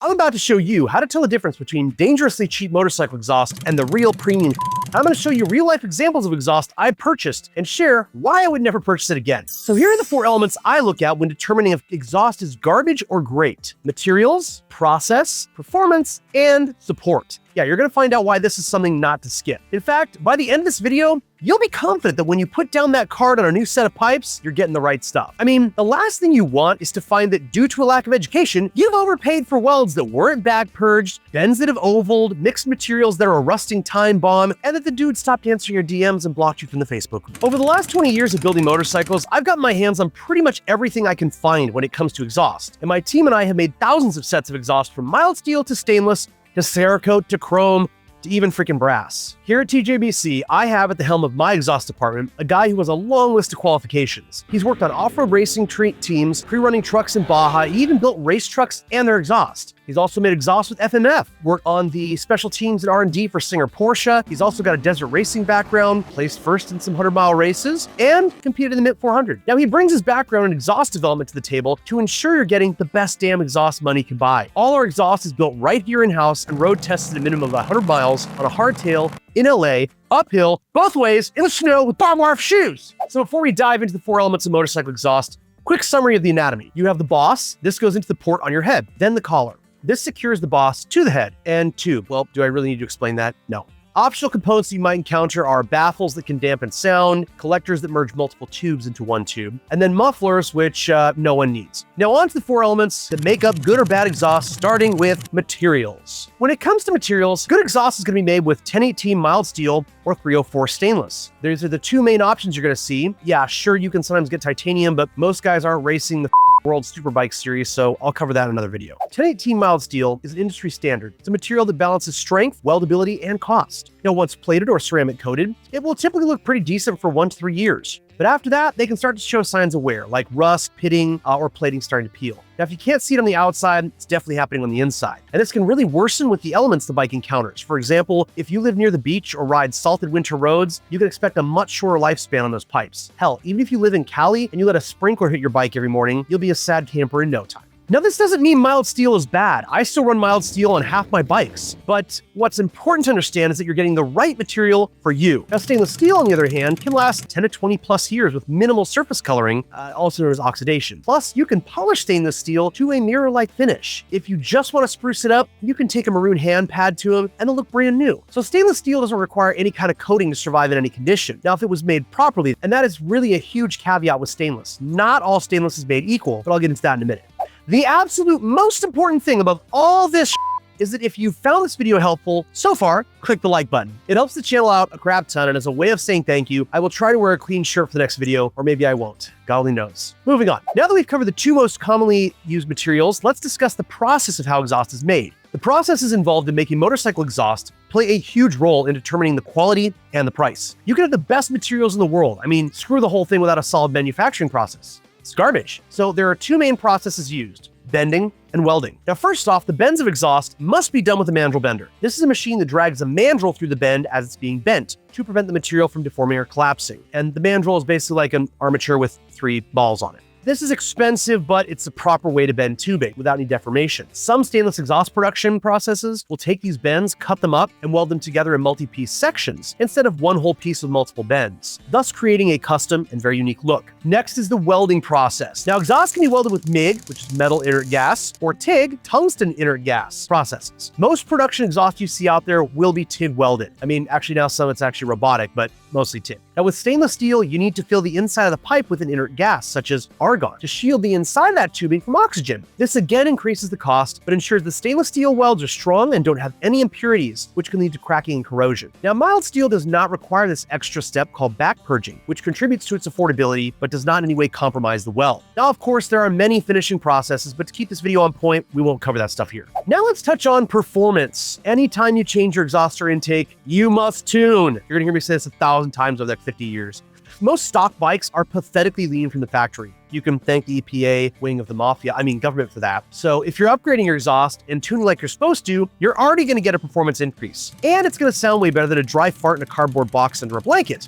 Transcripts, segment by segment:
I'm about to show you how to tell the difference between dangerously cheap motorcycle exhaust and the real premium. I'm going to show you real-life examples of exhaust I purchased and share why I would never purchase it again. So here are the 4 elements I look at when determining if exhaust is garbage or great: materials, process, performance, and support. Yeah, you're going to find out why this is something not to skip. In fact, by the end of this video, you'll be confident that when you put down that card on a new set of pipes, you're getting the right stuff. I mean, the last thing you want is to find that due to a lack of education, you've overpaid for welds that weren't back purged, bends that have ovaled, mixed materials that are a rusting time bomb, and that the dude stopped answering your DMs and blocked you from the Facebook. Over the last 20 years of building motorcycles, I've gotten my hands on pretty much everything I can find when it comes to exhaust. And my team and I have made thousands of sets of exhaust, from mild steel to stainless, to Cerakote to chrome, to even freaking brass. Here at TJBC, I have at the helm of my exhaust department a guy who has a long list of qualifications. He's worked on off-road racing teams, pre-running trucks in Baja, he even built race trucks and their exhaust. He's also made exhaust with FMF, worked on the special teams and R&D for Singer Porsche. He's also got a desert racing background, placed first in some 100-mile races, and competed in the Mint 400. Now, he brings his background in exhaust development to the table to ensure you're getting the best damn exhaust money can buy. All our exhaust is built right here in-house and road tested a minimum of 100 miles on a hardtail in LA, uphill, both ways, in the snow with barbed wire shoes. So before we dive into the 4 elements of motorcycle exhaust, quick summary of the anatomy. You have the boss. This goes into the port on your head, then the collar. This secures the boss to the head and tube. Well, do I really need to explain that? No. Optional components you might encounter are baffles that can dampen sound, collectors that merge multiple tubes into one tube, and then mufflers, which no one needs. Now on to the 4 elements that make up good or bad exhaust, starting with materials. When it comes to materials, good exhaust is going to be made with 1018 mild steel or 304 stainless. These are the 2 main options you're going to see. Yeah, sure, you can sometimes get titanium, but most guys aren't racing the World Superbike series, so I'll cover that in another video. 1018 mild steel is an industry standard. It's a material that balances strength, weldability, and cost. Now, once plated or ceramic coated, it will typically look pretty decent for 1 to 3 years. But after that, they can start to show signs of wear, like rust, pitting, or plating starting to peel. Now, if you can't see it on the outside, it's definitely happening on the inside. And this can really worsen with the elements the bike encounters. For example, if you live near the beach or ride salted winter roads, you can expect a much shorter lifespan on those pipes. Hell, even if you live in Cali and you let a sprinkler hit your bike every morning, you'll be a sad camper in no time. Now, this doesn't mean mild steel is bad. I still run mild steel on half my bikes. But what's important to understand is that you're getting the right material for you. Now, stainless steel, on the other hand, can last 10 to 20 plus years with minimal surface coloring, also known as oxidation. Plus, you can polish stainless steel to a mirror-like finish. If you just want to spruce it up, you can take a maroon hand pad to them and it'll look brand new. So stainless steel doesn't require any kind of coating to survive in any condition. Now, if it was made properly, and that is really a huge caveat with stainless. Not all stainless is made equal, but I'll get into that in a minute. The absolute most important thing above all this is that if you found this video helpful so far, click the like button. It helps the channel out a crap ton, and as a way of saying thank you, I will try to wear a clean shirt for the next video, or maybe I won't. God only knows. Moving on. Now that we've covered the 2 most commonly used materials, let's discuss the process of how exhaust is made. The processes involved in making motorcycle exhaust play a huge role in determining the quality and the price. You can have the best materials in the world. I mean, screw the whole thing without a solid manufacturing process. It's garbage. So there are 2 main processes used: bending and welding. Now, first off, the bends of exhaust must be done with a mandrel bender. This is a machine that drags a mandrel through the bend as it's being bent to prevent the material from deforming or collapsing. And the mandrel is basically like an armature with 3 balls on it. This is expensive, but it's the proper way to bend tubing without any deformation. Some stainless exhaust production processes will take these bends, cut them up, and weld them together in multi-piece sections instead of one whole piece with multiple bends, thus creating a custom and very unique look. Next is the welding process. Now, exhaust can be welded with MIG, which is metal inert gas, or TIG, tungsten inert gas processes. Most production exhaust you see out there will be TIG welded. I mean, actually now some it's actually robotic, but mostly TIG. Now, with stainless steel, you need to fill the inside of the pipe with an inert gas, such as argon, to shield the inside of that tubing from oxygen. This again increases the cost, but ensures the stainless steel welds are strong and don't have any impurities, which can lead to cracking and corrosion. Now, mild steel does not require this extra step called back purging, which contributes to its affordability, but does not in any way compromise the weld. Now, of course, there are many finishing processes, but to keep this video on point, we won't cover that stuff here. Now let's touch on performance. Anytime you change your exhaust or intake, you must tune. You're gonna hear me say this 1,000 times over the next 50 years. Most stock bikes are pathetically lean from the factory. You can thank the EPA, wing of the mafia, government for that. So if you're upgrading your exhaust and tuning like you're supposed to, you're already gonna get a performance increase. And it's gonna sound way better than a dry fart in a cardboard box under a blanket.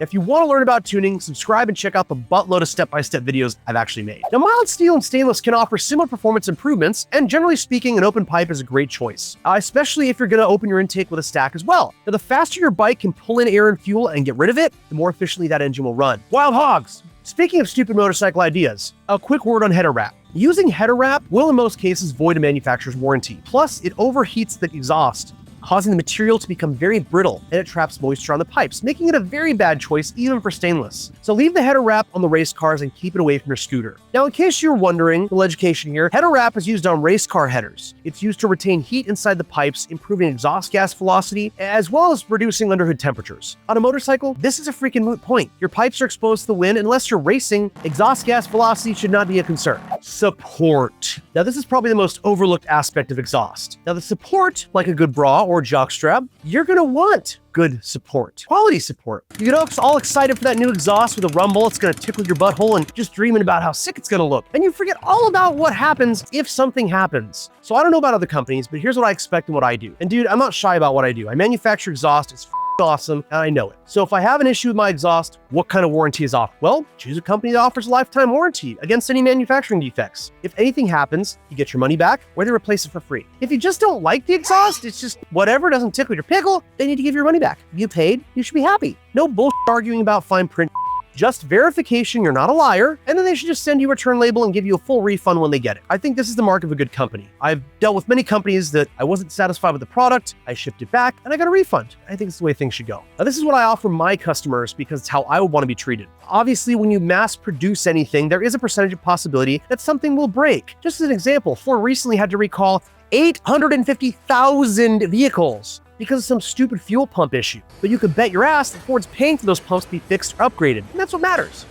If you want to learn about tuning, subscribe and check out the buttload of step-by-step videos I've actually made. Now, mild steel and stainless can offer similar performance improvements, and generally speaking, an open pipe is a great choice, especially if you're going to open your intake with a stack as well. Now, the faster your bike can pull in air and fuel and get rid of it, the more efficiently that engine will run. Wild hogs! Speaking of stupid motorcycle ideas, a quick word on header wrap. Using header wrap will in most cases void a manufacturer's warranty. Plus, it overheats the exhaust, causing the material to become very brittle, and it traps moisture on the pipes, making it a very bad choice even for stainless. So leave the header wrap on the race cars and keep it away from your scooter. Now, in case you're wondering, a little education here, header wrap is used on race car headers. It's used to retain heat inside the pipes, improving exhaust gas velocity, as well as reducing underhood temperatures. On a motorcycle, this is a freaking moot point. Your pipes are exposed to the wind. Unless you're racing, exhaust gas velocity should not be a concern. Support. Now, this is probably the most overlooked aspect of exhaust. Now, the support, like a good bra or jockstrap, you're gonna want good support, quality support. You get all excited for that new exhaust with a rumble. It's gonna tickle your butthole and just dreaming about how sick it's gonna look. And you forget all about what happens if something happens. So I don't know about other companies, but here's what I expect and what I do. And dude, I'm not shy about what I do. I manufacture exhaust. It's awesome, and I know it. So if I have an issue with my exhaust, what kind of warranty is offered? Well, choose a company that offers a lifetime warranty against any manufacturing defects. If anything happens, you get your money back, or they replace it for free. If you just don't like the exhaust, it's just whatever doesn't tickle your pickle, they need to give your money back. You paid, you should be happy. No bullshit arguing about fine print. Just verification you're not a liar, and then they should just send you a return label and give you a full refund when they get it. I think this is the mark of a good company. I've dealt with many companies that I wasn't satisfied with the product, I shipped it back, and I got a refund. I think it's the way things should go. Now, this is what I offer my customers because it's how I would want to be treated. Obviously, when you mass produce anything, there is a percentage of possibility that something will break. Just as an example, Ford recently had to recall 850,000 vehicles because of some stupid fuel pump issue. But you could bet your ass that Ford's paying for those pumps to be fixed or upgraded. And that's what matters.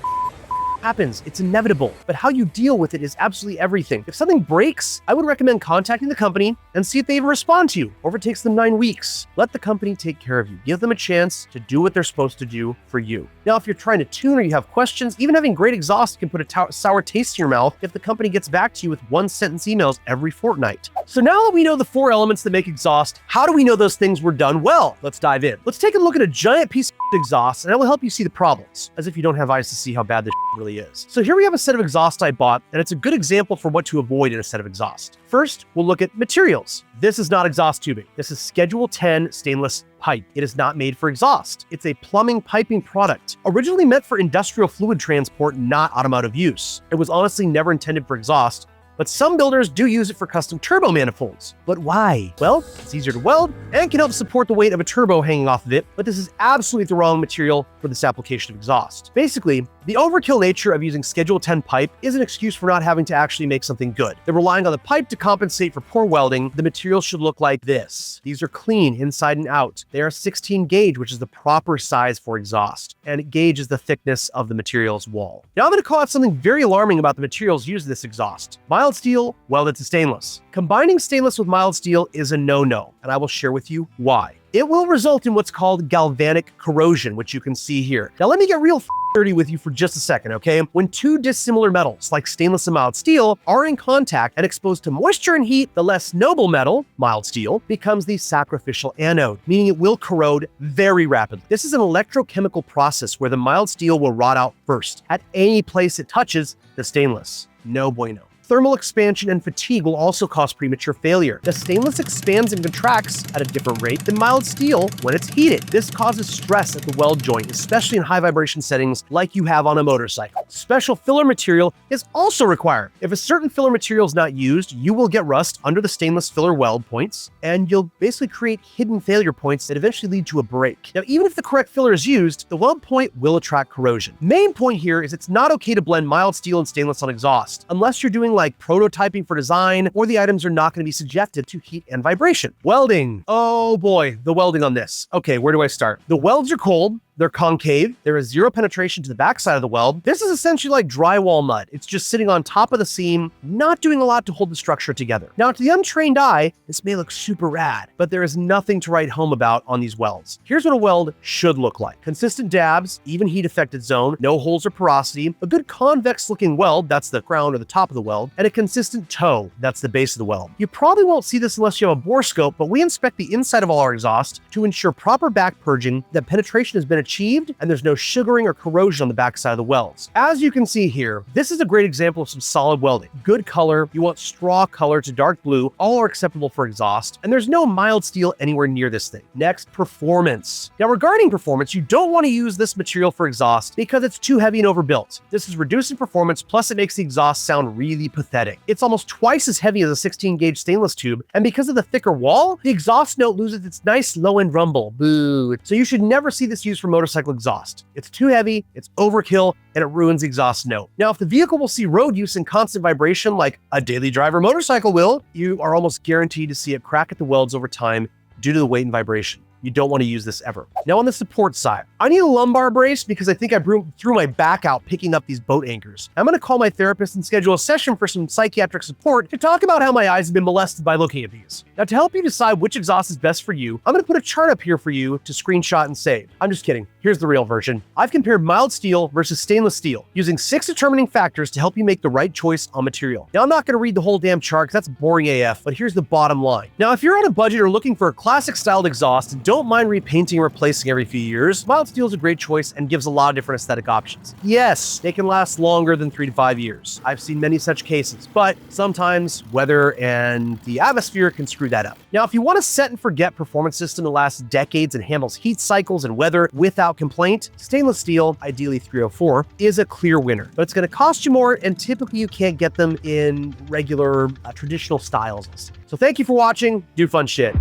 Happens, it's inevitable, but how you deal with it is absolutely everything. If something breaks, I would recommend contacting the company and see if they even respond to you, or if it takes them 9 weeks. Let the company take care of you. Give them a chance to do what they're supposed to do for you. Now, if you're trying to tune or you have questions, even having great exhaust can put a sour taste in your mouth if the company gets back to you with one-sentence emails every fortnight. So now that we know the 4 elements that make exhaust, how do we know those things were done well? Let's dive in. Let's take a look at a giant piece of exhaust, and I will help you see the problems, as if you don't have eyes to see how bad this really is. So here we have a set of exhaust I bought, and it's a good example for what to avoid in a set of exhaust. First, we'll look at materials. This is not exhaust tubing. This is Schedule 10 stainless pipe. It is not made for exhaust. It's a plumbing piping product, originally meant for industrial fluid transport, not automotive use. It was honestly never intended for exhaust, but some builders do use it for custom turbo manifolds. But why? Well, it's easier to weld and can help support the weight of a turbo hanging off of it, but this is absolutely the wrong material for this application of exhaust. Basically, the overkill nature of using Schedule 10 pipe is an excuse for not having to actually make something good. They're relying on the pipe to compensate for poor welding. The material should look like this. These are clean inside and out. They are 16 gauge, which is the proper size for exhaust, and gauge is the thickness of the material's wall. Now I'm going to call out something very alarming about the materials used in this exhaust. Mild steel welded to stainless. Combining stainless with mild steel is a no-no, and I will share with you why. It will result in what's called galvanic corrosion, which you can see here. Now let me get real dirty with you for just a second, okay? When two dissimilar metals, like stainless and mild steel, are in contact and exposed to moisture and heat, the less noble metal, mild steel, becomes the sacrificial anode, meaning it will corrode very rapidly. This is an electrochemical process where the mild steel will rot out first at any place it touches the stainless. No bueno. Thermal expansion and fatigue will also cause premature failure. The stainless expands and contracts at a different rate than mild steel when it's heated. This causes stress at the weld joint, especially in high vibration settings like you have on a motorcycle. Special filler material is also required. If a certain filler material is not used, you will get rust under the stainless filler weld points, and you'll basically create hidden failure points that eventually lead to a break. Now, even if the correct filler is used, the weld point will attract corrosion. Main point here is it's not okay to blend mild steel and stainless on exhaust, unless you're doing like prototyping for design, or the items are not going to be subjected to heat and vibration. Welding. Oh boy, the welding on this. Okay, where do I start? The welds are cold. They're concave. There is zero penetration to the backside of the weld. This is essentially like drywall mud. It's just sitting on top of the seam, not doing a lot to hold the structure together. Now, to the untrained eye, this may look super rad, but there is nothing to write home about on these welds. Here's what a weld should look like. Consistent dabs, even heat affected zone, no holes or porosity, a good convex looking weld, that's the crown or the top of the weld, and a consistent toe, that's the base of the weld. You probably won't see this unless you have a bore scope, but we inspect the inside of all our exhaust to ensure proper back purging, that penetration has been achieved achieved, and there's no sugaring or corrosion on the backside of the welds. As you can see here, this is a great example of some solid welding. Good color, you want straw color to dark blue, all are acceptable for exhaust, and there's no mild steel anywhere near this thing. Next, performance. Now regarding performance, you don't want to use this material for exhaust because it's too heavy and overbuilt. This is reducing performance, plus it makes the exhaust sound really pathetic. It's almost twice as heavy as a 16 gauge stainless tube, and because of the thicker wall, the exhaust note loses its nice low-end rumble. Boo. So you should never see this used for motorcycle exhaust. It's too heavy, it's overkill, and it ruins the exhaust note. Now, if the vehicle will see road use and constant vibration like a daily driver motorcycle will, you are almost guaranteed to see it crack at the welds over time due to the weight and vibration. You don't want to use this ever. Now on the support side, I need a lumbar brace because I think I threw my back out picking up these boat anchors. I'm going to call my therapist and schedule a session for some psychiatric support to talk about how my eyes have been molested by looking at these. Now to help you decide which exhaust is best for you, I'm going to put a chart up here for you to screenshot and save. I'm just kidding. Here's the real version. I've compared mild steel versus stainless steel using 6 determining factors to help you make the right choice on material. Now I'm not going to read the whole damn chart because that's boring AF, but here's the bottom line. Now if you're on a budget or looking for a classic styled exhaust and don't mind repainting and replacing every few years, mild steel is a great choice and gives a lot of different aesthetic options. Yes, they can last longer than 3 to 5 years. I've seen many such cases, but sometimes weather and the atmosphere can screw that up. Now, if you want a set and forget performance system that lasts decades and handles heat cycles and weather without complaint, stainless steel, ideally 304, is a clear winner. But it's going to cost you more, and typically you can't get them in regular traditional styles. So thank you for watching. Do fun shit.